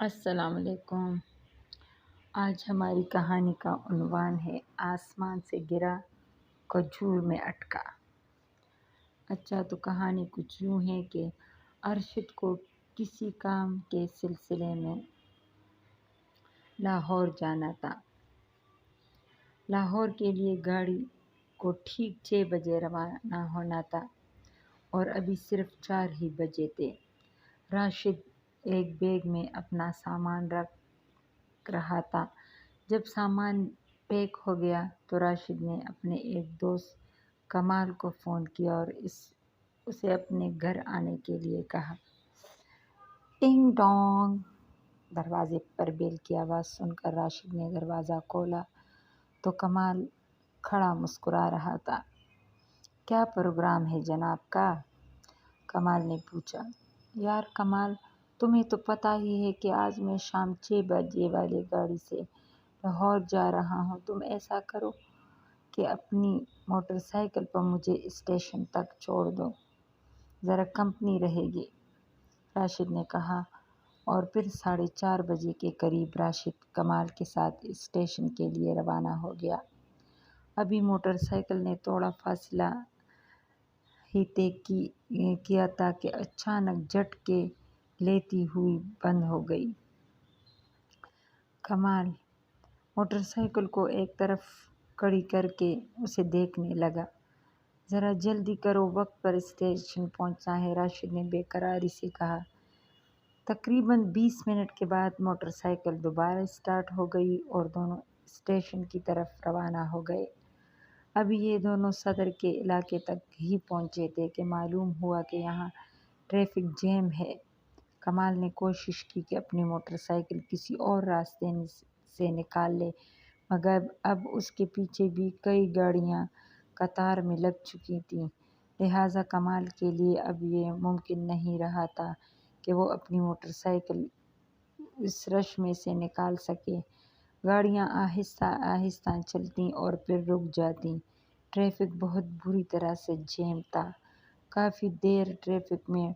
السلام علیکم۔ آج ہماری کہانی کا عنوان ہے آسمان سے گرا کھجور میں اٹکا۔ اچھا تو کہانی کچھ یوں ہے کہ ارشد کو کسی کام کے سلسلے میں لاہور جانا تھا۔ لاہور کے لیے گاڑی کو ٹھیک 6 بجے روانہ ہونا تھا اور ابھی صرف 4 ہی بجے تھے۔ راشد ایک بیگ میں اپنا سامان رکھ رہا تھا۔ جب سامان پیک ہو گیا تو راشد نے اپنے ایک دوست کمال کو فون کیا اور اسے اپنے گھر آنے کے لیے کہا۔ ٹنگ ٹانگ! دروازے پر بیل کی آواز سن کر راشد نے دروازہ کھولا تو کمال کھڑا مسکرا رہا تھا۔ کیا پروگرام ہے جناب کا؟ کمال نے پوچھا۔ یار کمال، تمہیں تو پتہ ہی ہے کہ آج میں شام 6 بجے والی گاڑی سے لاہور جا رہا ہوں۔ تم ایسا کرو کہ اپنی موٹر سائیکل پر مجھے اسٹیشن تک چھوڑ دو، ذرا کمپنی رہے گی، راشد نے کہا اور پھر 4:30 بجے کے قریب راشد کمال کے ساتھ اسٹیشن کے لیے روانہ ہو گیا۔ ابھی موٹر سائیکل نے تھوڑا فاصلہ ہی طے کیا تھا کہ اچانک جھٹکے لیتی ہوئی بند ہو گئی۔ کمال موٹر سائیکل کو ایک طرف کھڑی کر کے اسے دیکھنے لگا۔ ذرا جلدی کرو، وقت پر اسٹیشن پہنچنا ہے، راشد نے بے قراری سے کہا۔ تقریباً 20 منٹ کے بعد موٹر سائیکل دوبارہ اسٹارٹ ہو گئی اور دونوں اسٹیشن کی طرف روانہ ہو گئے۔ ابھی یہ دونوں صدر کے علاقے تک ہی پہنچے تھے کہ معلوم ہوا کہ یہاں ٹریفک جیم ہے۔ کمال نے کوشش کی کہ اپنی موٹر سائیکل کسی اور راستے سے نکال لے، مگر اب اس کے پیچھے بھی کئی گاڑیاں قطار میں لگ چکی تھیں، لہٰذا کمال کے لیے اب یہ ممکن نہیں رہا تھا کہ وہ اپنی موٹر سائیکل اس رش میں سے نکال سکے۔ گاڑیاں آہستہ آہستہ چلتیں اور پھر رک جاتیں۔ ٹریفک بہت بری طرح سے جیم تھا۔ کافی دیر ٹریفک میں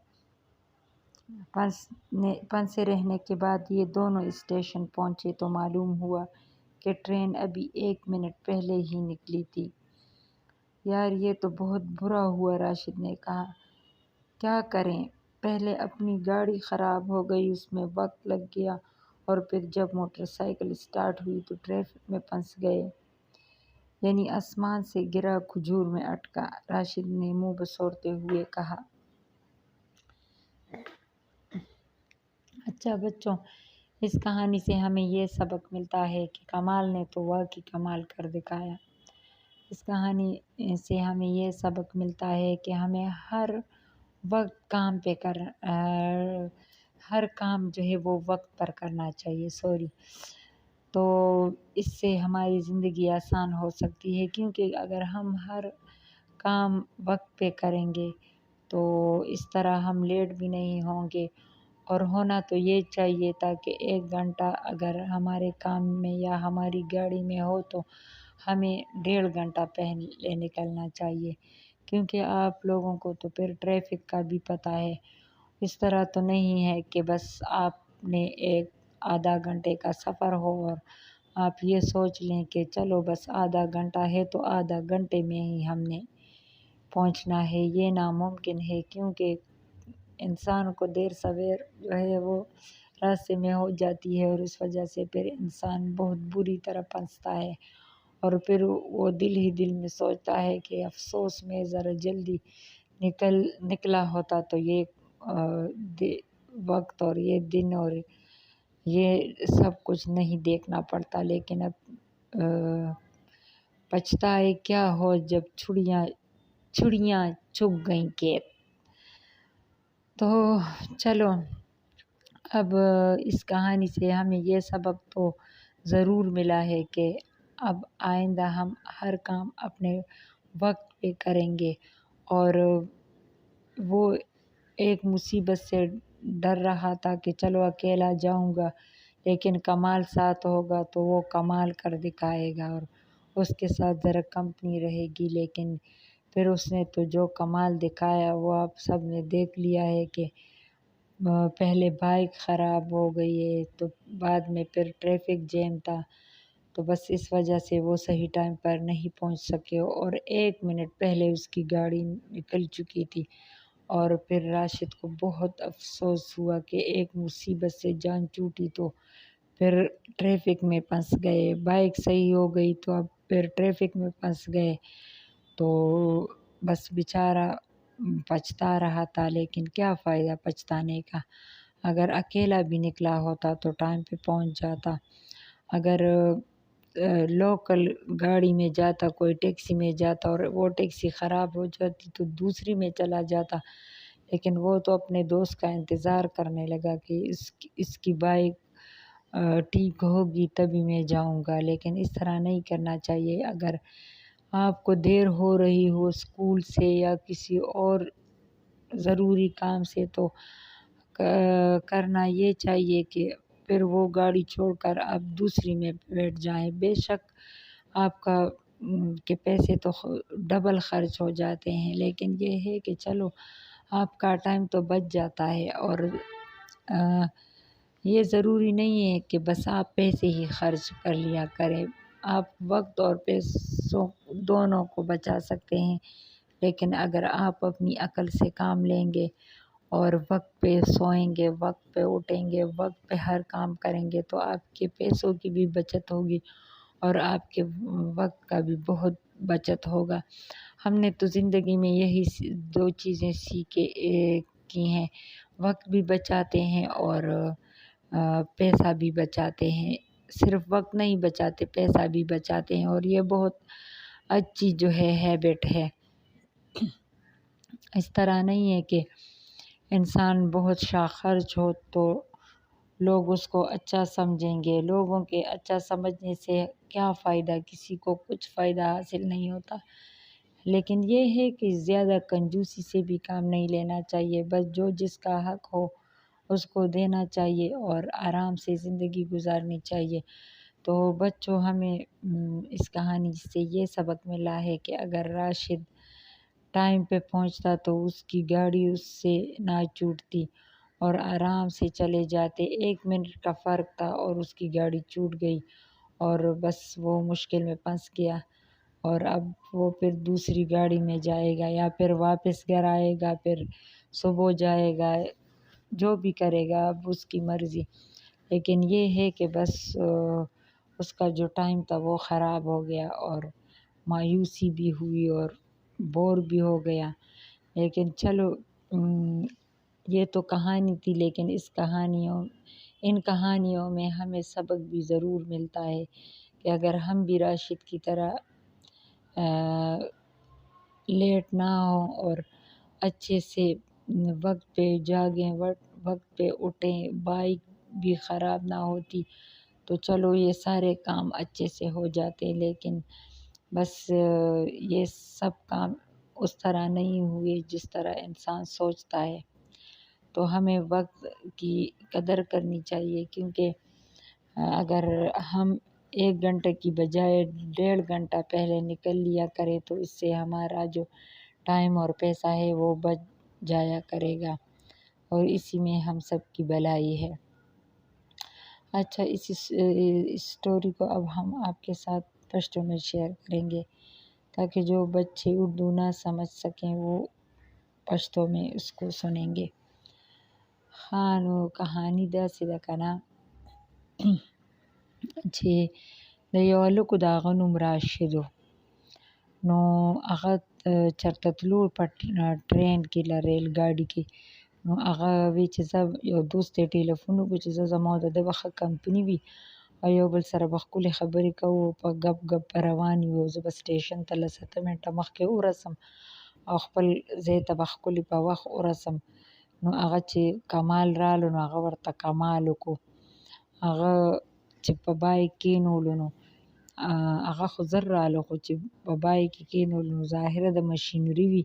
پھنسے رہنے کے بعد یہ دونوں اسٹیشن پہنچے تو معلوم ہوا کہ ٹرین ابھی 1 منٹ پہلے ہی نکلی تھی۔ یار یہ تو بہت برا ہوا، راشد نے کہا۔ کیا کریں، پہلے اپنی گاڑی خراب ہو گئی، اس میں وقت لگ گیا اور پھر جب موٹر سائیکل اسٹارٹ ہوئی تو ٹریفک میں پھنس گئے۔ یعنی آسمان سے گرا کھجور میں اٹکا، راشد نے منہ بسورتے ہوئے کہا۔ اچھا بچوں، اس کہانی سے ہمیں یہ سبق ملتا ہے کہ کمال نے تو واقعی کمال کر دکھایا۔ اس کہانی سے ہمیں یہ سبق ملتا ہے کہ ہمیں ہر کام جو ہے وہ وقت پر کرنا چاہیے۔ تو اس سے ہماری زندگی آسان ہو سکتی ہے، کیونکہ اگر ہم ہر کام وقت پہ کریں گے تو اس طرح ہم لیٹ بھی نہیں ہوں گے۔ اور ہونا تو یہ چاہیے تھا کہ 1 گھنٹہ اگر ہمارے کام میں یا ہماری گاڑی میں ہو تو ہمیں 1.5 گھنٹہ پہلے نکلنا چاہیے، کیونکہ آپ لوگوں کو تو پھر ٹریفک کا بھی پتہ ہے۔ اس طرح تو نہیں ہے کہ بس آپ نے ایک آدھا گھنٹے کا سفر ہو اور آپ یہ سوچ لیں کہ چلو بس آدھا گھنٹہ ہے تو آدھا گھنٹے میں ہی ہم نے پہنچنا ہے۔ یہ ناممکن ہے، کیونکہ انسان کو دیر سویر جو ہے وہ راستے میں ہو جاتی ہے اور اس وجہ سے پھر انسان بہت بری طرح پھنستا ہے اور پھر وہ دل ہی دل میں سوچتا ہے کہ افسوس میں ذرا جلدی نکلا ہوتا تو یہ وقت اور یہ دن اور یہ سب کچھ نہیں دیکھنا پڑتا۔ لیکن اب پچھتائے کیا ہو جب چھڑیاں چگ گئیں کھیت۔ تو چلو، اب اس کہانی سے ہمیں یہ سبق تو ضرور ملا ہے کہ اب آئندہ ہم ہر کام اپنے وقت پہ کریں گے۔ اور وہ ایک مصیبت سے ڈر رہا تھا کہ چلو اکیلا جاؤں گا، لیکن کمال ساتھ ہوگا تو وہ کمال کر دکھائے گا اور اس کے ساتھ ذرا کمپنی رہے گی۔ لیکن پھر اس نے تو جو کمال دکھایا وہ آپ سب نے دیکھ لیا ہے کہ پہلے بائک خراب ہو گئی ہے تو بعد میں پھر ٹریفک جیم تھا، تو بس اس وجہ سے وہ صحیح ٹائم پر نہیں پہنچ سکے اور 1 منٹ پہلے اس کی گاڑی نکل چکی تھی۔ اور پھر راشد کو بہت افسوس ہوا کہ ایک مصیبت سے جان چھوٹی، تو پھر ٹریفک میں پھنس گئے، بائک صحیح ہو گئی تو اب پھر ٹریفک میں پھنس گئے، تو بس بیچارہ پچھتا رہا تھا، لیکن کیا فائدہ پچھتانے کا، اگر اکیلا بھی نکلا ہوتا تو ٹائم پہ پہنچ جاتا، اگر لوکل گاڑی میں جاتا، کوئی ٹیکسی میں جاتا اور وہ ٹیکسی خراب ہو جاتی تو دوسری میں چلا جاتا، لیکن وہ تو اپنے دوست کا انتظار کرنے لگا کہ اس کی بائک ٹھیک ہوگی تبھی میں جاؤں گا، لیکن اس طرح نہیں کرنا چاہیے۔ اگر آپ کو دیر ہو رہی ہو اسکول سے یا کسی اور ضروری کام سے تو کرنا یہ چاہیے کہ پھر وہ گاڑی چھوڑ کر آپ دوسری میں بیٹھ جائیں، بے شک آپ کا کے پیسے تو ڈبل خرچ ہو جاتے ہیں، لیکن یہ ہے کہ چلو آپ کا ٹائم تو بچ جاتا ہے، اور یہ ضروری نہیں ہے کہ بس آپ پیسے ہی خرچ کر لیا کریں، آپ وقت اور پیسوں دونوں کو بچا سکتے ہیں، لیکن اگر آپ اپنی عقل سے کام لیں گے اور وقت پہ سوئیں گے، وقت پہ اٹھیں گے، وقت پہ ہر کام کریں گے تو آپ کے پیسوں کی بھی بچت ہوگی اور آپ کے وقت کا بھی بہت بچت ہوگا۔ ہم نے تو زندگی میں یہی 2 چیزیں کی ہیں، وقت بھی بچاتے ہیں اور پیسہ بھی بچاتے ہیں، صرف وقت نہیں بچاتے، پیسہ بھی بچاتے ہیں، اور یہ بہت اچھی جو ہے ہیبٹ ہے۔ اس طرح نہیں ہے کہ انسان بہت خرچ ہو تو لوگ اس کو اچھا سمجھیں گے، لوگوں کے اچھا سمجھنے سے کیا فائدہ، کسی کو کچھ فائدہ حاصل نہیں ہوتا، لیکن یہ ہے کہ زیادہ کنجوسی سے بھی کام نہیں لینا چاہیے، بس جو جس کا حق ہو اس کو دینا چاہیے اور آرام سے زندگی گزارنی چاہیے۔ تو بچوں، ہمیں اس کہانی سے یہ سبق ملا ہے کہ اگر راشد ٹائم پہ پہنچتا تو اس کی گاڑی اس سے نہ چھوٹتی اور آرام سے چلے جاتے، 1 منٹ کا فرق تھا اور اس کی گاڑی چھوٹ گئی اور بس وہ مشکل میں پھنس گیا، اور اب وہ پھر دوسری گاڑی میں جائے گا یا پھر واپس گھر آئے گا، پھر صبح جائے گا، جو بھی کرے گا اب اس کی مرضی، لیکن یہ ہے کہ بس اس کا جو ٹائم تھا وہ خراب ہو گیا اور مایوسی بھی ہوئی اور بور بھی ہو گیا، لیکن چلو یہ تو کہانی تھی، لیکن ان کہانیوں میں ہمیں سبق بھی ضرور ملتا ہے کہ اگر ہم بھی راشد کی طرح لیٹ نہ ہوں اور اچھے سے وقت پہ جاگیں، وقت پہ اٹھیں، بائک بھی خراب نہ ہوتی تو چلو یہ سارے کام اچھے سے ہو جاتے، لیکن بس یہ سب کام اس طرح نہیں ہوئے جس طرح انسان سوچتا ہے، تو ہمیں وقت کی قدر کرنی چاہیے، کیونکہ اگر ہم 1 گھنٹے کی بجائے 1.5 گھنٹہ پہلے نکل لیا کرے تو اس سے ہمارا جو ٹائم اور پیسہ ہے وہ بچ جایا کرے گا، اور اسی میں ہم سب کی بھلائی ہے۔ اچھا، اس اسٹوری کو اب ہم آپ کے ساتھ پشتو میں شیئر کریں گے تاکہ جو بچے اردو نہ سمجھ سکیں وہ پشتو میں اس کو سنیں گے۔ خانو کہانی داسې ده کنه چې د یو هلک د هغه نوم راشد و، نو هغه چېرته تلو په ټرین کې ریل ګاډي کې، نو هغه وی چې زه یو دوست ته ټلیفون وکړو چې زه زما او د ده به ښه کمپني وي او یو بل سره به ښکلې خبرې کوو، په ګپ ګپ به روان یو، زه به سټیشن ته 7 منټه مخکې ورسم او خپل ځای ته به ښکلې په وخت ورسم. نو هغه چې کمال رالو نو هغه ورته کمال وکړو، هغه چې په بایک کېنولو نو هغه خو زر رالو، خو چې په بایک کې کېنولو نو ظاهره د مشینري وي،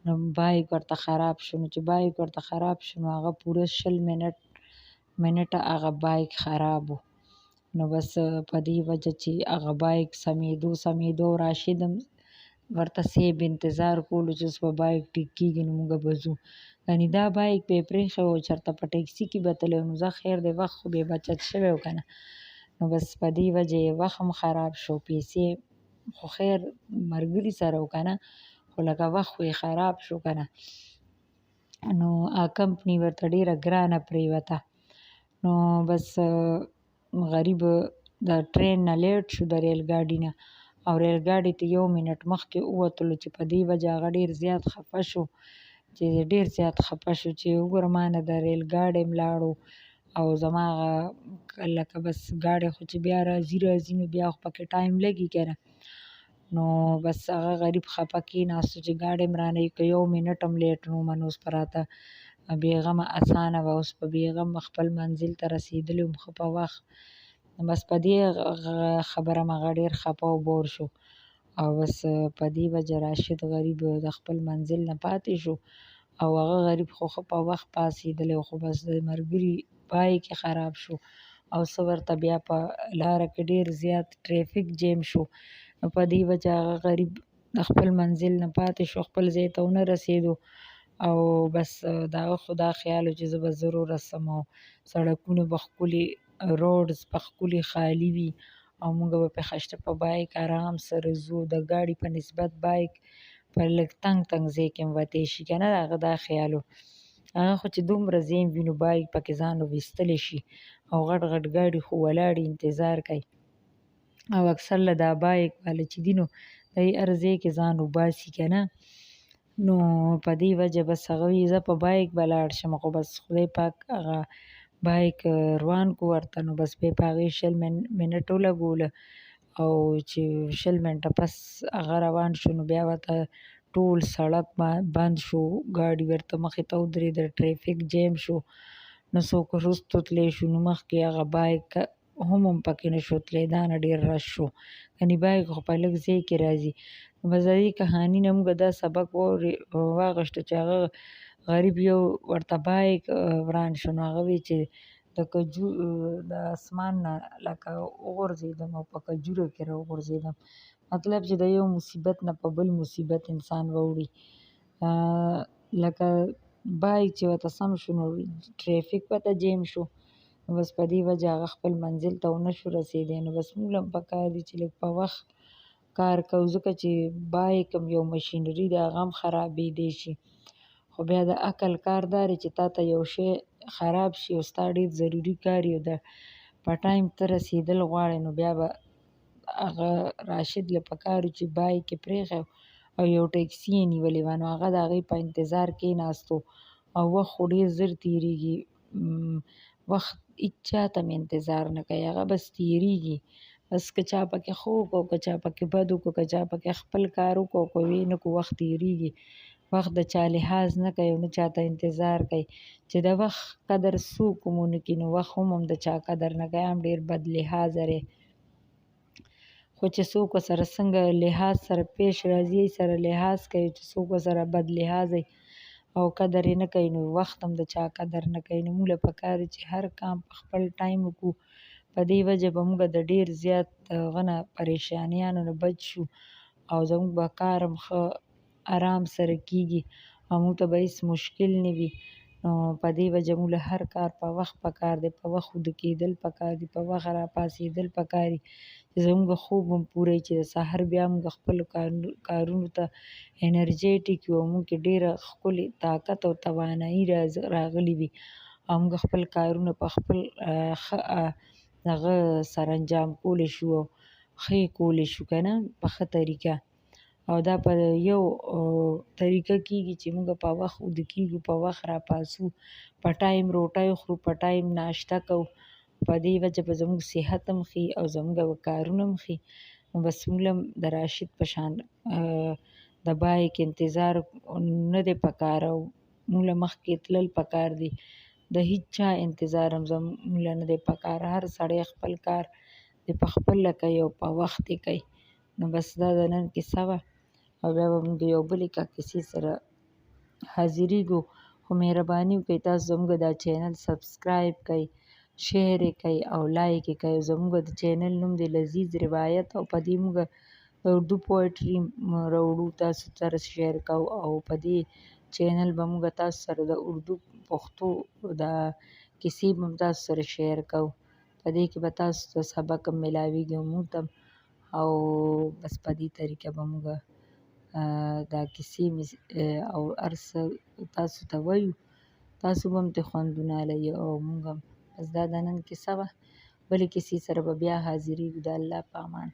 نو بایک ورته خراب شو، نو چې بایک ورته خراب شو نو هغه پوره 20 منټه هغه بایک خراب و، نو بس په دې وجه چې هغه بایک سمېدو راشد هم ورته سیب انتظار کولو چې اوس به بایک ټیک کېږي نو موږ به ځو، ګنې دا بایک به یې پرېښی و چېرته په ټیکسي کې به تللی نو ځه خیر دی وخت خو بې بچت شوی و که نه. نو بس په دې وجه یې وخت هم خراب شو، پیسې خو خیر ملګري سره و که نه، خو لکه وخت خو یې خراب شو که نه. نو کمپني ورته ډېره ګرانه پرېوته. نو بس غریب د ټرین نه لیټ شو د ریل ګاډي نه، او ریل ګاډي ته 1 منټ مخکې ووتلو چې په دې وجه هغه ډېر زیات خفه شو، چې ډېر زیات خفه شو چې وګوره ما نه د ریل ګاډی ملاړو او زما هغه لکه بس ګاډی خو چې بیا راځي نو بیا خو پکې ټایم لګي که نه. نو بس هغه غریب خفه کېناستو چې ګاډی مې رانه که 1 منټ هم لیټ نه وم، نو اوس به راته بېغمه اسانه وه، اوس په بېغمه خپل منزل ته رسېدلی وم ښه په وخت. بس په دې خبره مې هغه ډېر خفه او بور شو، او بس په دې وجه راشد غریب د خپل منزل نه پاتې شو، او هغه غریب خو ښه په وخت پاڅېدلی و، خو بس د ملګري بایک یې خراب شو، او څه ورته بیا په لاره کې ډېر زیات ټریفک جیم شو، نو په دې وجه هغه غریب د خپل منزل نه پاتې شو، خپل ځای ته ونه رسېدو. او بس د هغه خو دا خیال و چې زه به ضرور رسم، او سړکونه به ښکلي روډز به ښکلي خالي وي، او موږ به پې ښایسته په بایک آرام سره ځو، د ګاډي په نسبت بایک په لږ تنګ ځای کې هم وتی شي که نه، د هغه دا خیال و. هغه خو چې دومره ځای وي نو بایک پکې ځان ویستلی شي، او غټ غټ ګاډي خو ولاړې انتظار کوي، او اکثر له دا بایک والا چې دي نو دی هر ځای کې ځان وباسي که نه. نو په دې وجه بس هغه وایي زه په بایک به لاړ شم، خو بس خدای پاک هغه بایک روان کو ورته، نو بس بیا په هغې 20 منټ ولګوله، او چې 20 منټه پس هغه روان شو نو بیا ورته ټول سړک بند شو، ګاډي ورته مخې ته ودرېدل، ټریفک جیم شو، نو څوک وروستو تللی شو، نو مخکې هغه بایک هم پکې نه شو تللی، دا نه ډېر رش شو، یعنې بایک خو په لږ ځای کې راځي. نو بس د دې کهاني نه موږ دا سبق واخیستو چې هغه غریب یو ورته بایک وران شو، نو هغه وایي چې د اسمان نه لکه وغورځېدم او په کجوره کې راوغورځېدم، مطلب چې د یو مصیبت نه په بل مصیبت انسان واوړي. لکه بایک چې ورته سم شو نو ټریفک ورته جیم شو، نو بس په دې وجه هغه خپل منزل ته ونه شو رسېدی. نو بس موږ له هم پکار دي چې لږ په وخت کار کوو، ځکه چې بایک هم یو مشینري دی، هغه هم خرابېدی شي، خو بیا د عقل کار دا دی چې تا ته یو شی خراب شي او ستا ډېر ضروري کار وي او په ټایم ته رسېدل غواړې، نو بیا به هغه راشد له پکار وي چې بایک یې پرېښی او یو ټیکسي یې نیولې وه، نو هغه د هغې په انتظار کېناستو، او وخت خو ډېر زر تېرېږي، وخت هېچا ته هم انتظار نه کوي، هغه بس تېرېږي، بس که چا پکې ښه وکړو که چا پکې بد وکړو که چا پکې خپل کار وکړو که ویې نه کړو وخت تېرېږي. وخت د چا لحاظ نه کوي او نه چا ته انتظار کوي، چې د وخت قدر څوک هم ونه کړي نو وخت هم د چا قدر نه کوي، هم ډېر بد لحاظه دی، خو چې څوک ورسره څنګه لحاظ سره پیش راځي سره لحاظ کوي، چې څوک ورسره بد لحاظه او قدر یې نه کوي نو وخت هم د چا قدر نه کوي. نو موږ له پکار دی چې هر کام په خپل ټایم وکړو، په دې وجه به موږ د ډېر زیات هغه نه پریشانیانو نه بچ شو، او زموږ به کار هم ښه آرام سره کېږي، او موږ ته به هېڅ مشکل نه وي. نو په دې وجه موږ له هر کار په وخت پکار دی، په وخت ویده کېدل پکار دي، په وخت راپاڅېدل پکار دي، چې زموږ خوب هم پوره وي، چې د سحر بیا موږ خپلو کارونو ته انرجیټک یو، موږ کې ډېره ښکلې طاقت او توانایي راغلې وي، او موږ خپل کارونه په خپل ښه هغه سرانجام کولی شو او ښه یې کولی شو که نه په ښه طریقه. او دا په یو طریقه کېږي چې موږ په وخت ویده کېږو، په وخت راپاڅو، په ټایم روټۍ خورو، په ټایم ناشته کوو، په دې وجه به زموږ صحت هم ښه وي او زموږ کارونه هم ښه وي. نو بس موږ له هم د راشد په شان د بایک انتظار نه دی پکار، او موږ له مخکې تلل پکار دي، د هېچا انتظار هم زموږ له نه دی پکار، هر سړی خپل کار د پخپله کوي او په وخت یې کوي. نو بس دا د نن کیسه وه، او بیا به موږ د یو بلې کیسې سره حاضرېږو، خو مهرباني وکړئ تاسو زموږ دا چینل سبسکرایب کړئ، شیر یې کړئ او لایک یې کړئ. زموږ د چینل نوم دی لذیذ روایت، او په دې موږ د اردو پویټري راوړو، تاسو سره شیر کوو، او په دې چینل به موږ تاسو سره د اردو پښتو د کیسې به تاسو سره شیر کوو. په دې کې به تاسو ته سبق هم میلاویږي او موږ ته هم، او بس په دې طریقه به موږ دا کیسې او هر څه تاسو ته وایو. تاسو به هم ترې خوندونه اخلئ او موږ هم. بس دا د نن کیسه وه. بلې کیسې سره به بیا حاضرېږو. د الله په امان.